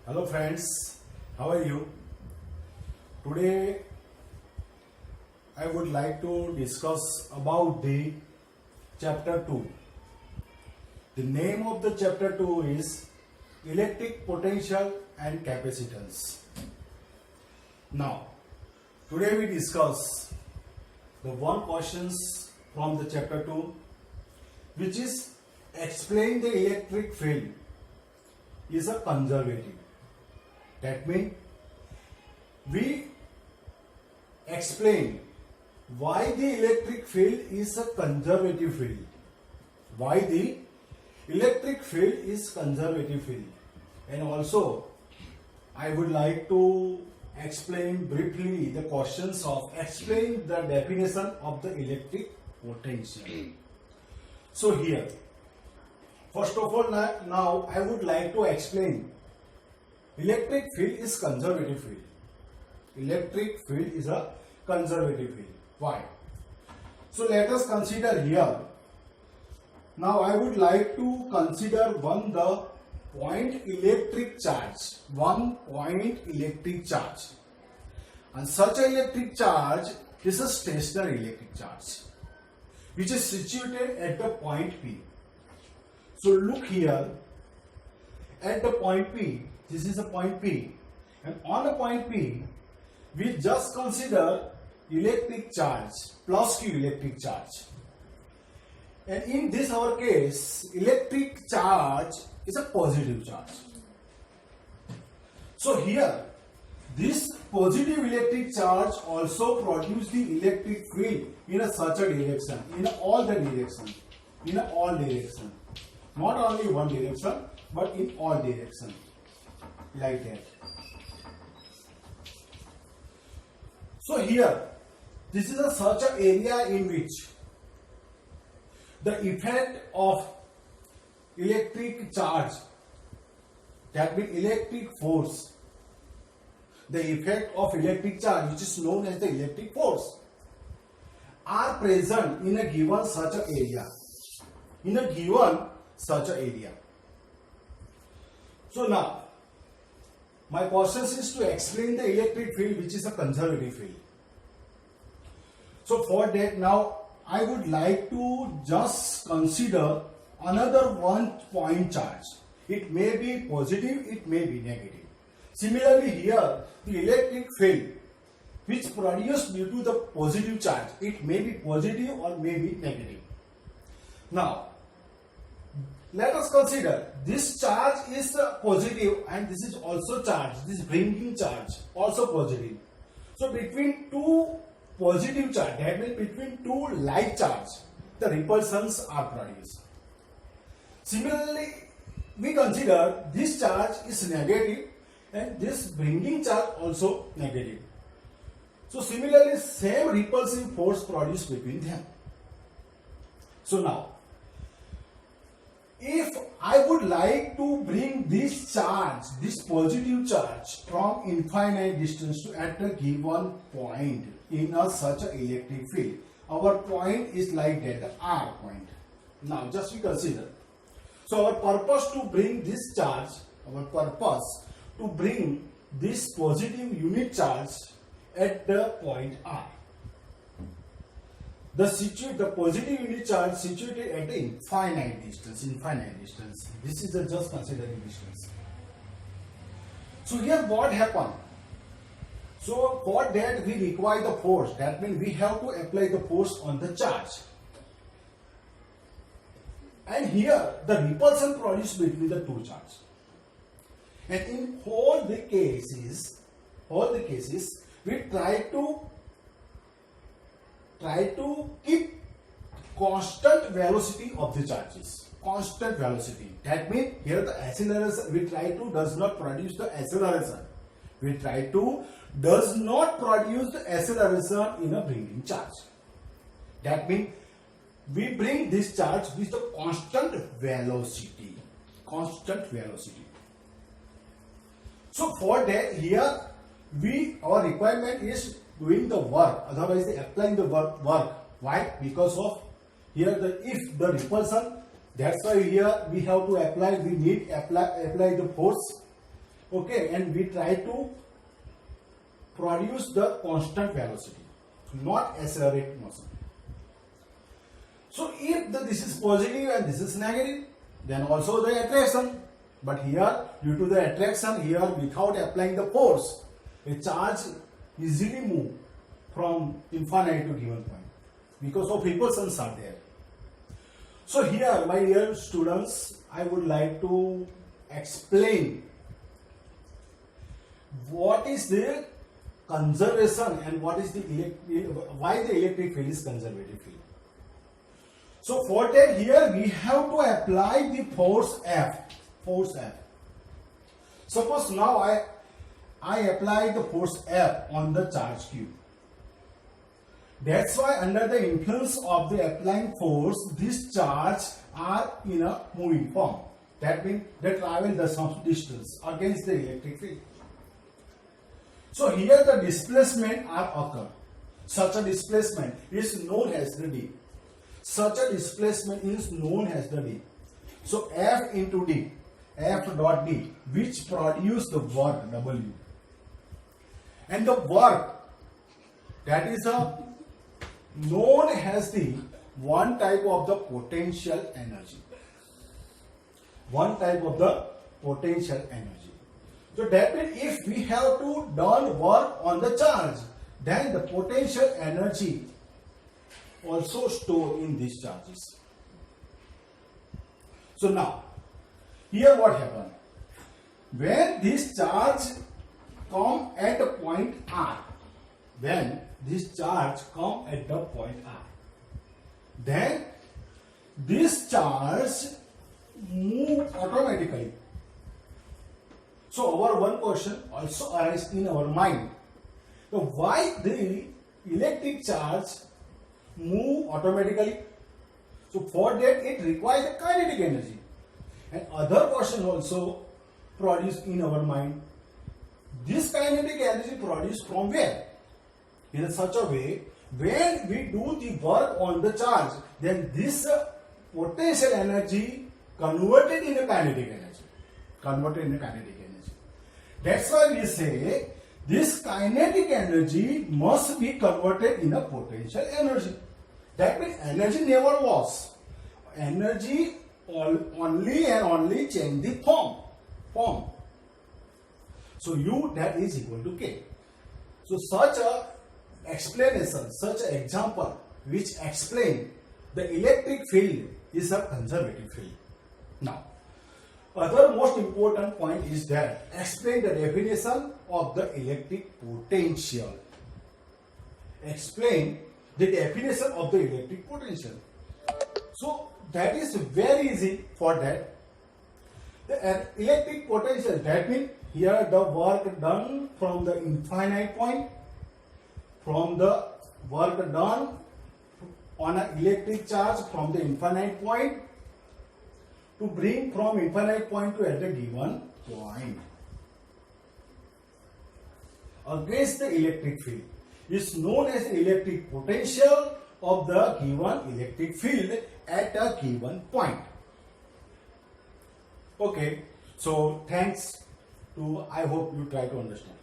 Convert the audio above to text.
Hello friends, how are you? Today I would like to discuss about the chapter 2. The name of the chapter 2 is Electric Potential and Capacitance. Now, today we discuss the one questions from the chapter 2, which is explain the electric field is a conservative. That means we explain why the electric field is a conservative field. Why the electric field is conservative field. And also I would like to explain briefly the questions of explain the definition of the electric potential. So here, first of all, now I would like to explain electric field is conservative field. Electric field is a conservative field. Why? So let us consider here. Now I would like to consider the point electric charge. One point electric charge. And such an electric charge is a stationary electric charge, which is situated at the point P. So look here at the point P. This is a point P, and on a point P we just consider electric charge plus Q electric charge, and in this our case electric charge is a positive charge. So here this positive electric charge also produces the electric field in a such a direction, in all the direction, in all direction, not only one direction but in all direction, like that. So here this is such an area in which the effect of electric charge, that means electric force, the effect of electric charge, which is known as the electric force, are present in a given such an area, in a given such an area. So now my process is to explain the electric field, which is a conservative field. So for that, now I would like to just consider another one point charge. It may be positive, it may be negative. Similarly here, the electric field which produced due to the positive charge, it may be positive or may be negative. Now let us consider this charge is positive and this is also charge, this bringing charge also positive. So between two positive charge, that means between two like charge, the repulsions are produced. Similarly, we consider this charge is negative and this bringing charge also negative. So similarly, same repulsive force produced between them. So now, if I would like to bring this charge, this positive charge from infinite distance to at a given point in a such an electric field, our point is like that, the R point. Now just we consider. So our purpose to bring this charge, our purpose to bring this positive unit charge at the point R. The positive unit charge situated at the infinite distance. This is the just considering distance. So here what happened? So for that we require the force. That means we have to apply the force on the charge. And here the repulsion produced between the two charges. And in all the cases, we try to keep constant velocity of the charges. Constant velocity. That means here the acceleration we try to does not produce the acceleration. We try to does not produce the acceleration in a bringing charge. That means we bring this charge with the constant velocity. Constant velocity. So for that here our requirement is doing the work, otherwise applying the work. Why? Because of here if the repulsion, that's why here we have to apply, we need apply the force Okay, and we try to produce the constant velocity, not accelerate motion. So if this is positive and this is negative, then also the attraction. But here, due to the attraction, here without applying the force, a charge easily move from infinite to given point because of repulsions are there. So here, my dear students, I would like to explain what is the conservation and what is the why the electric field is conservative field. So for that, here we have to apply the force F. Force F. Suppose now I apply the force F on the charge Q. That's why under the influence of the applying force, these charges are in a moving form. That means they travel the some distance against the electric field. So here the displacement are occur. Such a displacement is known as the D. Such a displacement is known as the D. So F into D, F dot D, which produce the work W. And the work that is known as the one type of the potential energy. One type of the potential energy. So that means if we have to done work on the charge, then the potential energy also stored in these charges. So now, here what happened? When this charge come at a point R, when this charge come at the point R, then this charge move automatically. So our one question also arises in our mind. So why the electric charge move automatically? So for that it requires a kinetic energy. And other question also produced in our mind. This kinetic energy produced from where? In such a way, when we do the work on the charge, then this potential energy converted into kinetic energy. Converted into kinetic energy. That's why we say this kinetic energy must be converted in a potential energy. That means energy never was. Energy only and only change the form. So U that is equal to K. So such a explanation, such an example which explain the electric field is a conservative field. Now, other most important point is that explain the definition of the electric potential. Explain the definition of the electric potential. So that is very easy for that. The electric potential, that means here the work done from the infinite point, from the work done on an electric charge from the infinite point to bring from infinite point to at the given point against the electric field is known as the electric potential of the given electric field at a given point. Okay, so thanks to, I hope you try to understand.